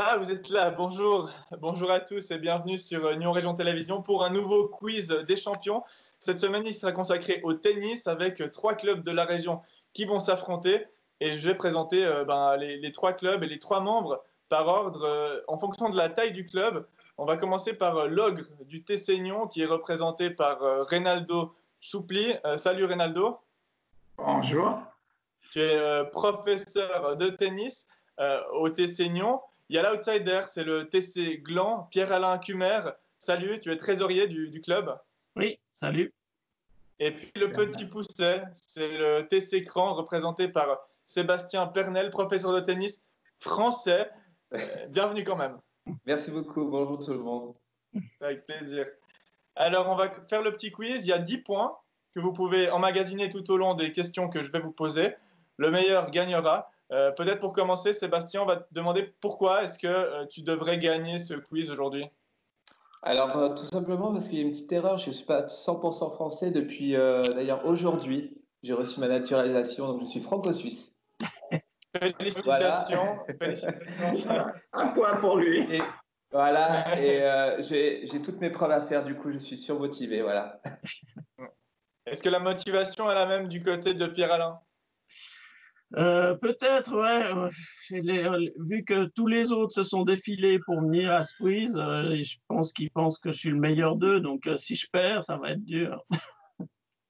Ah, vous êtes là, bonjour. Bonjour à tous et bienvenue sur Nyon Région Télévision pour un nouveau quiz des champions. Cette semaine, il sera consacré au tennis avec trois clubs de la région qui vont s'affronter et je vais présenter les trois clubs et les trois membres par ordre en fonction de la taille du club. On va commencer par l'Ogre du Tessignon qui est représenté par Reynaldo Choupli. Salut Reynaldo. Bonjour. Tu es professeur de tennis au Tessignon. Il y a l'outsider, c'est le TC Gland, Pierre-Alain Cumer. Salut, tu es trésorier du club. Oui, salut. Et puis le petit pousset, c'est le TC Cran, représenté par Sébastien Pernel, professeur de tennis français. Bienvenue quand même. Merci beaucoup, bonjour tout le monde. Avec plaisir. Alors, on va faire le petit quiz. Il y a 10 points que vous pouvez emmagasiner tout au long des questions que je vais vous poser. Le meilleur gagnera. Peut-être pour commencer, Sébastien, on va te demander pourquoi est-ce que tu devrais gagner ce quiz aujourd'hui? Alors, tout simplement parce qu'il y a une petite erreur, je ne suis pas 100% français depuis d'ailleurs aujourd'hui. J'ai reçu ma naturalisation, donc je suis franco-suisse. Félicitations. Voilà. Félicitations. Un point pour lui. Et voilà, et j'ai toutes mes preuves à faire, du coup je suis surmotivé, voilà. Est-ce que la motivation est la même du côté de Pierre-Alain? Peut-être, ouais. Vu que tous les autres se sont défilés pour venir à ce quiz, je pense qu'ils pensent que je suis le meilleur d'eux. Donc, si je perds, ça va être dur.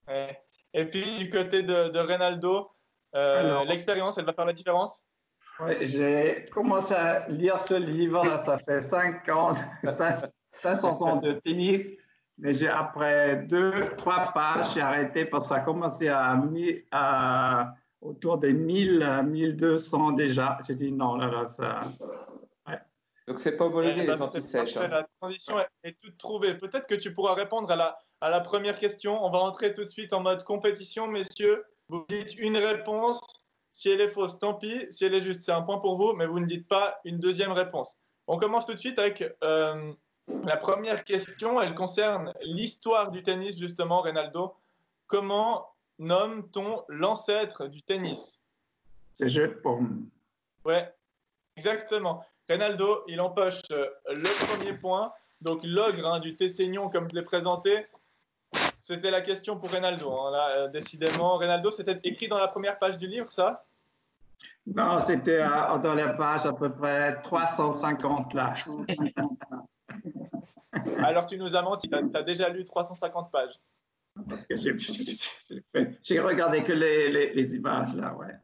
Ouais. Et puis, du côté de Reynaldo, l'expérience, elle va faire la différence? Ouais, j'ai commencé à lire ce livre, là, ça fait 500 ans de tennis, mais après 2-3 pages, j'ai arrêté parce que ça a commencé autour des 1000-1200 déjà. J'ai dit non, là, ça. Ouais. Donc c'est pas homologué les C'est anti-sèches. parfait, la transition est toute trouvée. Peut-être que tu pourras répondre à la première question. On va entrer tout de suite en mode compétition, messieurs. Vous dites une réponse. Si elle est fausse, tant pis. Si elle est juste, c'est un point pour vous, mais vous ne dites pas une deuxième réponse. On commence tout de suite avec la première question. Elle concerne l'histoire du tennis, justement, Reynaldo. Comment nomme-t-on l'ancêtre du tennis? C'est jeu de paume. Ouais, exactement. Reynaldo, il empoche le premier point. Donc, l'ogre du Tessignon, comme je l'ai présenté, c'était la question pour Reynaldo. Hein. Là, décidément, Reynaldo, c'était écrit dans la première page du livre, ça? Non, c'était dans la page à peu près 350 là. Alors, tu nous as menti. Tu as déjà lu 350 pages. Parce que j'ai regardé que les images là, ouais.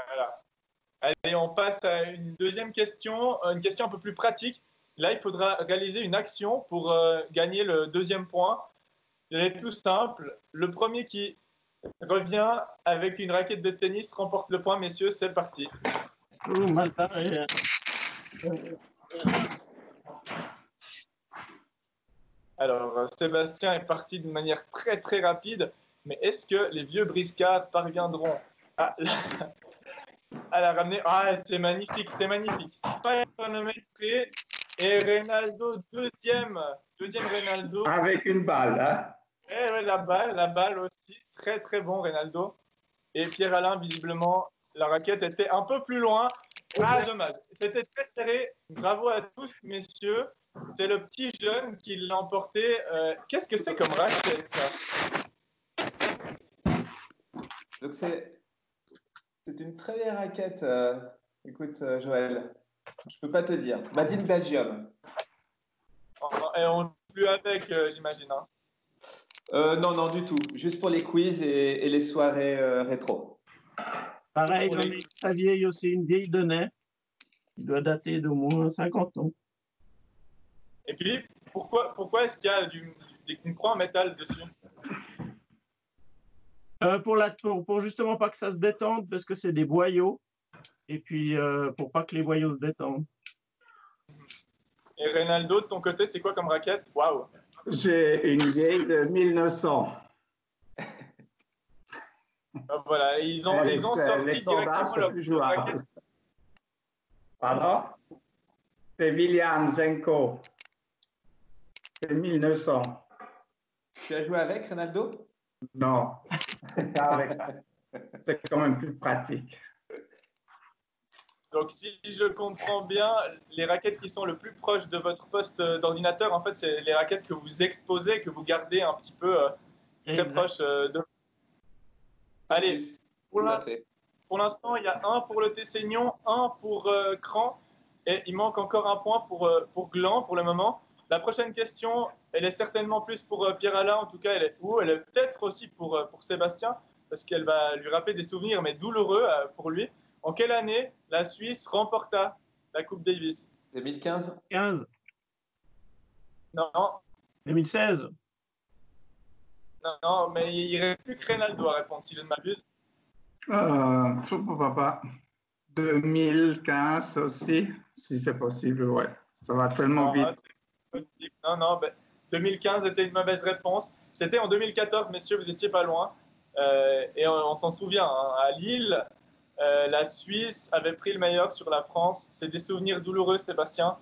Voilà. Allez, on passe à une deuxième question, une question un peu plus pratique. Là, il faudra réaliser une action pour gagner le deuxième point. Elle est tout simple. Le premier qui revient avec une raquette de tennis remporte le point, messieurs. C'est parti. Mal paré. Alors, Sébastien est parti d'une manière très très rapide, mais est-ce que les vieux briscards parviendront à la ramener? Ah, c'est magnifique, c'est magnifique. Pas chronométré. Et Reynaldo, deuxième Reynaldo. Avec une balle, hein? Ouais, la balle aussi. Très très bon, Reynaldo. Et Pierre-Alain, visiblement, la raquette était un peu plus loin. Ah, dommage. C'était très serré. Bravo à tous, messieurs. C'est le petit jeune qui l'a emporté. Qu'est-ce que c'est comme raquette, ça? Donc c'est une très belle raquette. Écoute, Joël, je peux pas te dire. Made in Belgium. Et on ne joue plus avec, j'imagine. Hein. Non, du tout. Juste pour les quiz et les soirées rétro. Pareil, j'en ai très vieille aussi, une vieille de nez. Il doit dater d'au moins 50 ans. Et puis, pourquoi est-ce qu'il y a une croix en métal dessus? Pour justement pas que ça se détende, parce que c'est des boyaux. Et puis, pour pas que les boyaux se détendent. Et Reynaldo, de ton côté, c'est quoi comme raquette? Waouh! J'ai une vieille de 1900. Voilà, ils ont sorti directement leur raquette. Pardon? C'est William Zenko. C'est 1900. Tu as joué avec, Reynaldo? Non. C'est quand même plus pratique. Donc, si je comprends bien, les raquettes qui sont le plus proches de votre poste d'ordinateur, en fait, c'est les raquettes que vous exposez, que vous gardez un petit peu très proches de. Allez, pour l'instant, il y a un pour le Tessignon, un pour Cran, et il manque encore un point pour Gland pour le moment. La prochaine question, elle est certainement plus pour Pierre-Alain, en tout cas, elle est peut-être aussi pour Sébastien, parce qu'elle va lui rappeler des souvenirs, mais douloureux pour lui. En quelle année la Suisse remporta la Coupe Davis? 2015. 15. Non, 2016. non, mais il ne reste plus que Reynaldo à répondre, si je ne m'abuse. Papa. 2015 aussi, si c'est possible, ouais. Ça va tellement vite. Non, 2015 était une mauvaise réponse. C'était en 2014, messieurs, vous n'étiez pas loin. Et on s'en souvient, hein, à Lille, la Suisse avait pris le meilleur sur la France. C'est des souvenirs douloureux, Sébastien?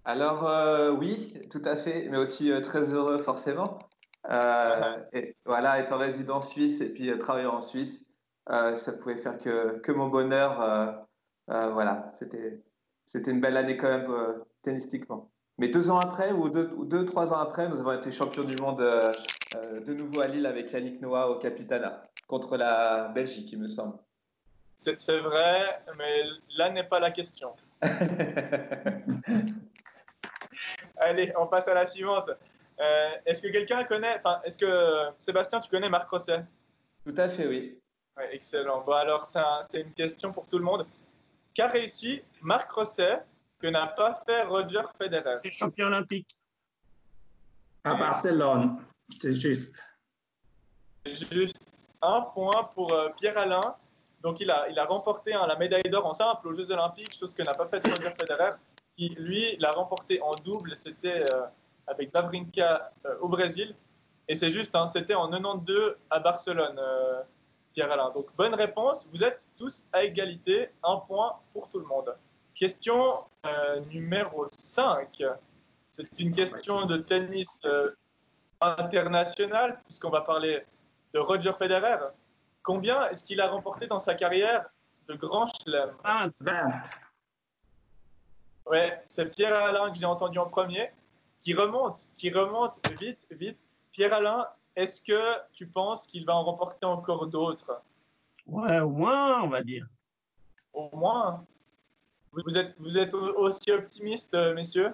Alors, oui, tout à fait, mais aussi très heureux, forcément. Et voilà, étant résident suisse et puis travaillant en Suisse, ça pouvait faire que mon bonheur. Voilà, c'était une belle année quand même tennistiquement. Mais 2 ans après, ou 3 ans après, nous avons été champions du monde de nouveau à Lille avec Yannick Noah au Capitana contre la Belgique, il me semble. C'est vrai, mais là n'est pas la question. Allez, on passe à la suivante. Est-ce que quelqu'un connaît, est-ce que Sébastien, tu connais Marc Rosset? Tout à fait, oui. Ouais, excellent. Bon, alors, c'est une question pour tout le monde. Qu'a réussi Marc Rosset que n'a pas fait Roger Federer? Les champions olympiques. À Barcelone, c'est juste. Juste un point pour Pierre-Alain. Donc, il a remporté la médaille d'or en simple aux Jeux Olympiques, chose que n'a pas fait Roger Federer. Qui, lui, l'a remporté en double. C'était avec Wawrinka au Brésil. Et c'est juste, hein, c'était en 92 à Barcelone, Pierre-Alain. Donc, bonne réponse. Vous êtes tous à égalité. Un point pour tout le monde. Question numéro 5. C'est une question de tennis international, puisqu'on va parler de Roger Federer. Combien est-ce qu'il a remporté dans sa carrière de grands chelems? 20. Ouais, c'est Pierre-Alain que j'ai entendu en premier, qui remonte vite. Pierre-Alain, est-ce que tu penses qu'il va en remporter encore d'autres? Ouais, au moins, on va dire. Au moins. Vous êtes aussi optimiste, messieurs?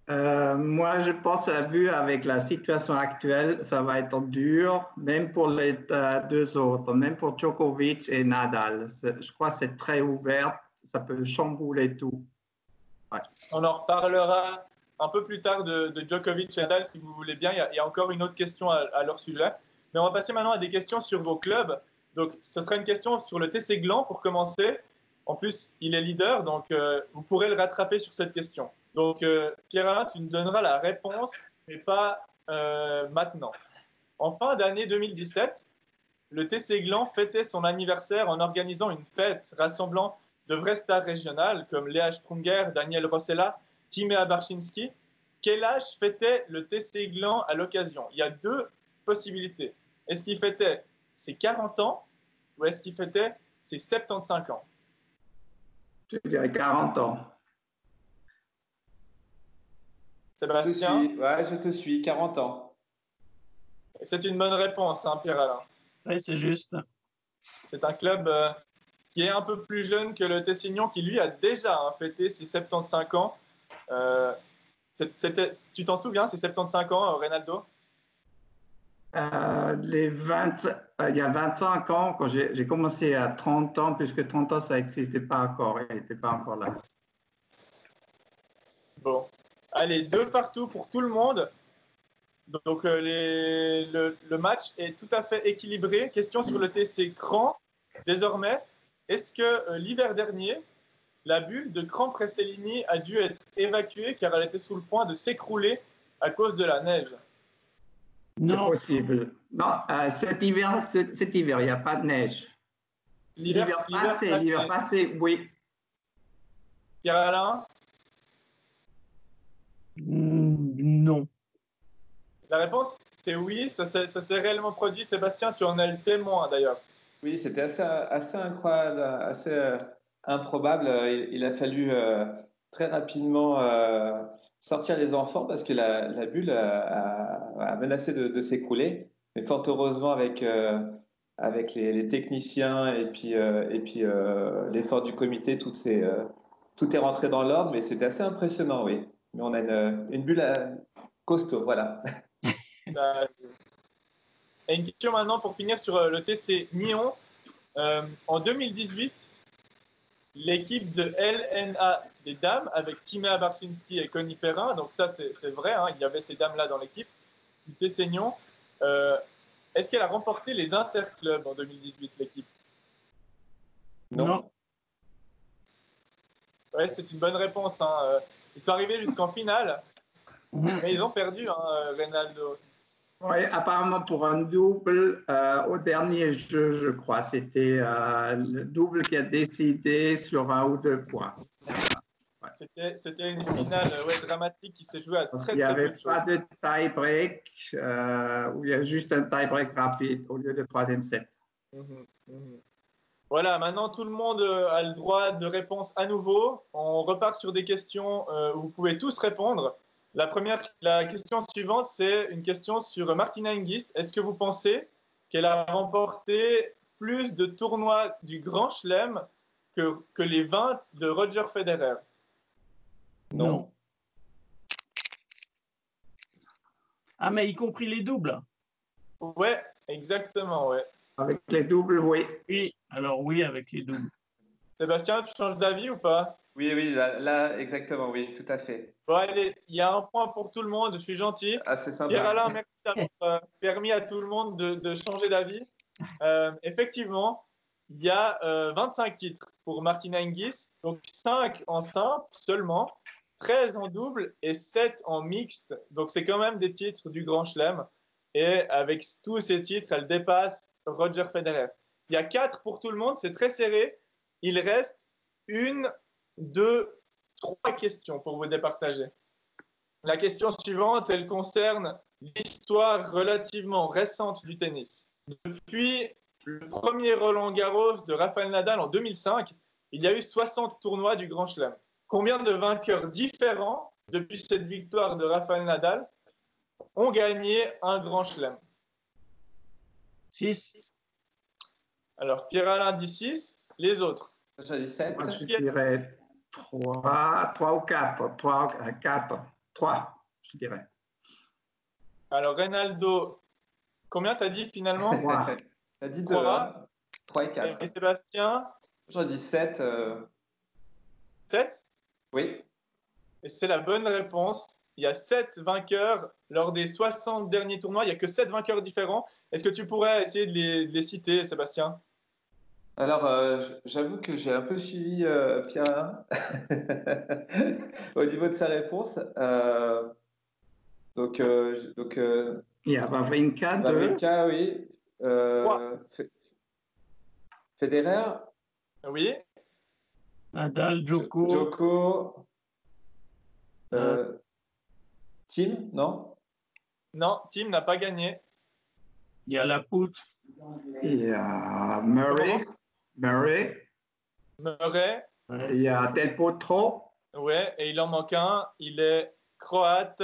Moi, je pense, vu avec la situation actuelle, ça va être dur, même pour les deux autres, même pour Djokovic et Nadal. Je crois que c'est très ouvert, ça peut chambouler tout. Ouais. On en reparlera un peu plus tard de Djokovic et Nadal, si vous voulez bien. Il y a encore une autre question à leur sujet. Mais on va passer maintenant à des questions sur vos clubs. Donc, ce sera une question sur le TC Gland pour commencer. En plus, il est leader, donc vous pourrez le rattraper sur cette question. Donc, Pierre-Alain, tu nous donneras la réponse, mais pas maintenant. En fin d'année 2017, le TC Gland fêtait son anniversaire en organisant une fête rassemblant de vraies stars régionales comme Léa Sprunger, Daniel Rossella, Timea Barczynski. Quel âge fêtait le TC Gland à l'occasion? Il y a deux possibilités. Est-ce qu'il fêtait ses 40 ans ou est-ce qu'il fêtait ses 75 ans? Je dirais 40 ans. Sébastien? Je te suis, 40 ans. C'est une bonne réponse, hein, Pierre-Alain. Oui, c'est juste. C'est un club qui est un peu plus jeune que le Tessignon, qui lui a déjà fêté ses 75 ans. Tu t'en souviens, ces 75 ans, Reynaldo? Il y a 25 ans, quand j'ai commencé à 30 ans, puisque 30 ans, ça n'existait pas encore, il n'était pas encore là. Bon. Allez, 2 partout pour tout le monde. Donc, le match est tout à fait équilibré. Question sur le TC Cran. Désormais, est-ce que l'hiver dernier, la bulle de Cran Presellini a dû être évacuée car elle était sous le point de s'écrouler à cause de la neige? C'est possible. Non, cet hiver, il n'y a pas de neige. L'hiver passé, oui. Pierre-Alain? Non. La réponse, c'est oui. Ça s'est réellement produit. Sébastien, tu en es le témoin d'ailleurs. Oui, c'était assez incroyable, improbable. Il a fallu très rapidement sortir les enfants parce que la bulle a menacé de s'écrouler. Mais fort heureusement, avec les techniciens et puis l'effort du comité, tout est rentré dans l'ordre. Mais c'était assez impressionnant, oui. Mais on a une bulle costaud, voilà. Et une question maintenant pour finir sur le TC Nyon. En 2018, l'équipe de LNA des dames avec Timea Barczynski et Connie Perrin, donc ça c'est vrai, hein, il y avait ces dames-là dans l'équipe du TC Nyon. Est-ce qu'elle a remporté les interclubs en 2018, l'équipe? Non. Ouais, c'est une bonne réponse. Hein. Ils sont arrivés jusqu'en finale, mais ils ont perdu, hein, Reynaldo. Oui, apparemment pour un double, au dernier jeu, je crois, c'était le double qui a décidé sur 1 ou 2 points. Ouais. C'était une finale dramatique qui s'est jouée à très, très peu de choses. Il n'y avait pas de tie-break, où il y a juste un tie-break rapide au lieu de 3e set. Voilà, maintenant tout le monde a le droit de réponse à nouveau. On repart sur des questions où vous pouvez tous répondre. La question suivante, c'est une question sur Martina Hingis. Est-ce que vous pensez qu'elle a remporté plus de tournois du Grand Chelem que les 20 de Roger Federer? Non. Ah, mais y compris les doubles? Ouais, exactement, ouais. Avec les doubles, oui. Oui, alors oui, avec les doubles. Sébastien, tu changes d'avis ou pas? Oui, là, exactement, oui, tout à fait. Bon, allez, il y a un point pour tout le monde, je suis gentil. Ah, c'est sympa. Pierre-Alain, merci d'avoir permis à tout le monde de changer d'avis. Effectivement, il y a 25 titres pour Martina Hingis, donc 5 en simple seulement, 13 en double et 7 en mixte. Donc c'est quand même des titres du Grand Chelem. Et avec tous ces titres, elle dépasse Roger Federer. Il y a 4 pour tout le monde, c'est très serré. Il reste 1, 2, 3 questions pour vous départager. La question suivante, elle concerne l'histoire relativement récente du tennis. Depuis le premier Roland-Garros de Rafael Nadal en 2005, il y a eu 60 tournois du Grand Chelem. Combien de vainqueurs différents, depuis cette victoire de Rafael Nadal, ont gagné un Grand Chelem? 6. Alors, Pierre-Alain dit 6. Les autres? J'ai dit 7. Moi, je dirais 3 ou 4. 3, je dirais. Alors, Reynaldo, combien t'as dit finalement? 3. T'as dit 2, 3. 3 et 4. Et Sébastien? J'en dis 7. 7? Oui. Et c'est la bonne réponse. Il y a 7 vainqueurs lors des 60 derniers tournois. Il n'y a que 7 vainqueurs différents. Est-ce que tu pourrais essayer de les citer, Sébastien? Alors, j'avoue que j'ai un peu suivi Pierre au niveau de sa réponse. Donc, Il y a Wawrinka, 2. Wawrinka, oui. Federer. Oui. Nadal, Djoko. Djoko. Tim, non? Non, Tim n'a pas gagné. Il y a la poutre. Il y a Murray. Il y a Del Potro. Ouais, et il en manque un. Il est croate.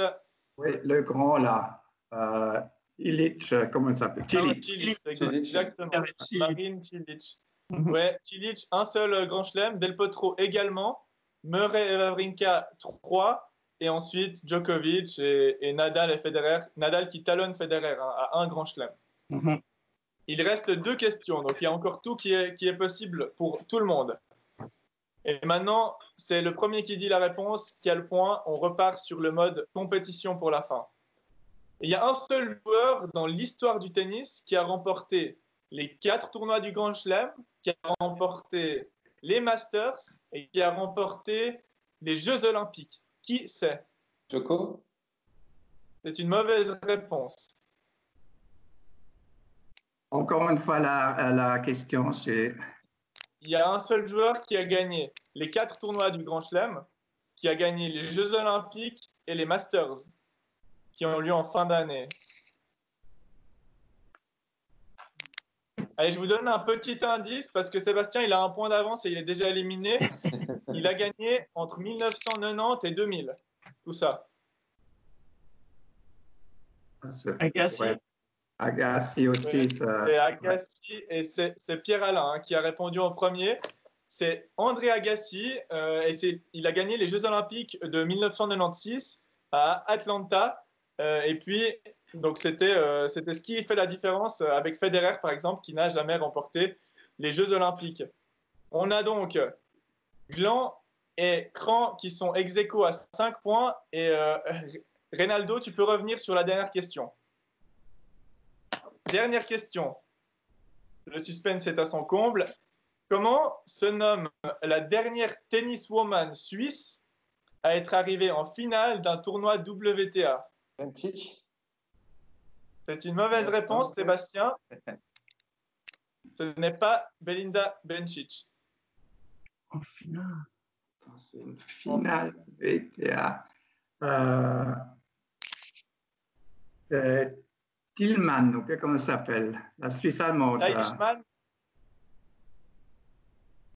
Oui, le grand là. Ilic, comment il s'appelle? Cilic. Exactement. Marin Cilic. Ouais, Cilic, un seul grand chelem. Del Potro également. Murray et Wawrinka, 3. Et ensuite, Djokovic et Nadal et Federer. Nadal qui talonne Federer à un grand chelem. Il reste 2 questions. Donc, il y a encore tout qui est possible pour tout le monde. Et maintenant, c'est le premier qui dit la réponse qui a le point. On repart sur le mode compétition pour la fin. Il y a un seul joueur dans l'histoire du tennis qui a remporté les 4 tournois du Grand Chelem, qui a remporté les Masters et qui a remporté les Jeux Olympiques. Qui c'est? Djoko. C'est une mauvaise réponse. Encore une fois, la question, c'est... Il y a un seul joueur qui a gagné les 4 tournois du Grand Chelem, qui a gagné les Jeux Olympiques et les Masters, qui ont lieu en fin d'année. Allez, je vous donne un petit indice parce que Sébastien, il a un point d'avance et il est déjà éliminé. Il a gagné entre 1990 et 2000. Tout ça. Agassi. Ouais. Agassi aussi. Ouais, Ça... c'est Agassi et c'est Pierre-Alain qui a répondu en premier. C'est André Agassi et il a gagné les Jeux Olympiques de 1996 à Atlanta. Et puis, donc c'était ce qui fait la différence avec Federer, par exemple, qui n'a jamais remporté les Jeux Olympiques. On a donc Gland et Cran qui sont ex aequo à 5 points. Et Reynaldo, tu peux revenir sur la dernière question. Dernière question. Le suspense est à son comble. Comment se nomme la dernière tenniswoman suisse à être arrivée en finale d'un tournoi WTA? Bencic. C'est une mauvaise réponse, Sébastien. Ce n'est pas Belinda Bencic. En finale. C'est une finale WTA. Tillman, ou bien comment ça s'appelle? La Suisse allemande. Teichmann.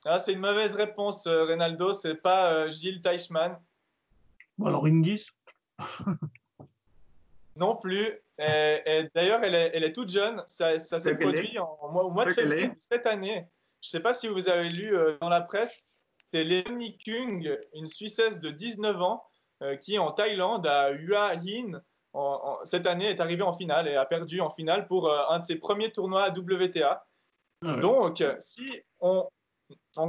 Ah, c'est une mauvaise réponse, Reynaldo. C'est pas Gilles Teichmann. Bon, alors Hingis. Non plus. Et d'ailleurs, elle est toute jeune. Ça s'est produit au mois de février de cette année. Je ne sais pas si vous avez lu dans la presse. C'est Léonie Kung, une Suissesse de 19 ans, qui en Thaïlande, à Hua Hin, cette année est arrivée en finale et a perdu en finale pour un de ses premiers tournois à WTA. Ah ouais. Donc, si on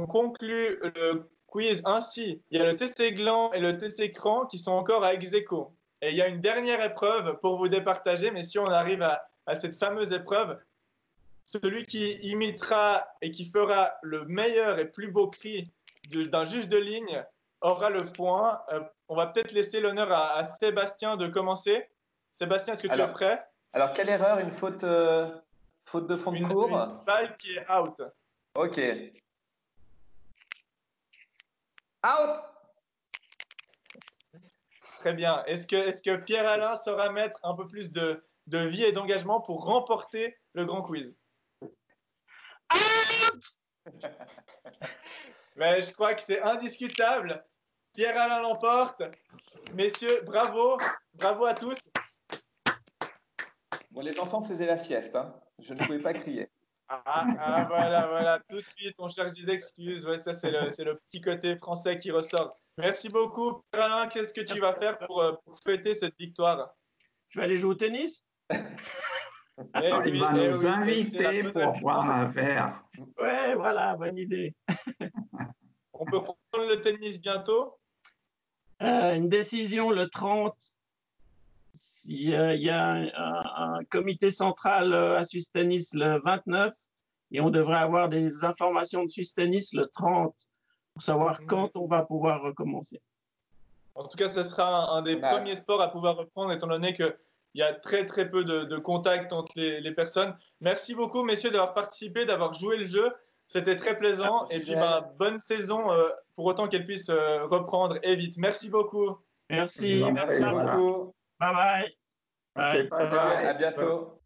conclut le quiz ainsi, il y a le TC Gland et le TC Cran qui sont encore à ex aequo. Et il y a une dernière épreuve pour vous départager, mais si on arrive à cette fameuse épreuve, celui qui imitera et qui fera le meilleur et plus beau cri d'un juge de ligne aura le point. On va peut-être laisser l'honneur à Sébastien de commencer. Sébastien, est-ce que tu es prêt? Alors, quelle erreur? Une faute de fond de cours? Une balle qui est out. Ok. Out! Très bien. Est-ce que Pierre-Alain saura mettre un peu plus de vie et d'engagement pour remporter le grand quiz? Mais je crois que c'est indiscutable. Pierre-Alain l'emporte. Messieurs, bravo. Bravo à tous. Bon, les enfants faisaient la sieste. Hein. Je ne pouvais pas crier. Voilà. Tout de suite, on cherche des excuses. Ouais, ça, c'est le petit côté français qui ressort. Merci beaucoup, Pierre-Alain. Qu'est-ce que tu vas faire pour fêter cette victoire? Je vais aller jouer au tennis. Il va nous inviter pour boire un verre. Ouais, voilà, bonne idée. On peut prendre le tennis bientôt? Une décision le 30. Il y a un comité central à Suisse Tennis le 29 et on devrait avoir des informations de Suisse Tennis le 30 pour savoir quand on va pouvoir recommencer. En tout cas, ce sera un des premiers sports à pouvoir reprendre étant donné qu'il y a très très peu de contact entre les personnes. Merci beaucoup, messieurs, d'avoir participé, d'avoir joué le jeu. C'était très plaisant. Et puis, bonne saison pour autant qu'elle puisse reprendre et vite. Merci beaucoup. Merci beaucoup. Bye bye. Okay, bye bye. À bientôt.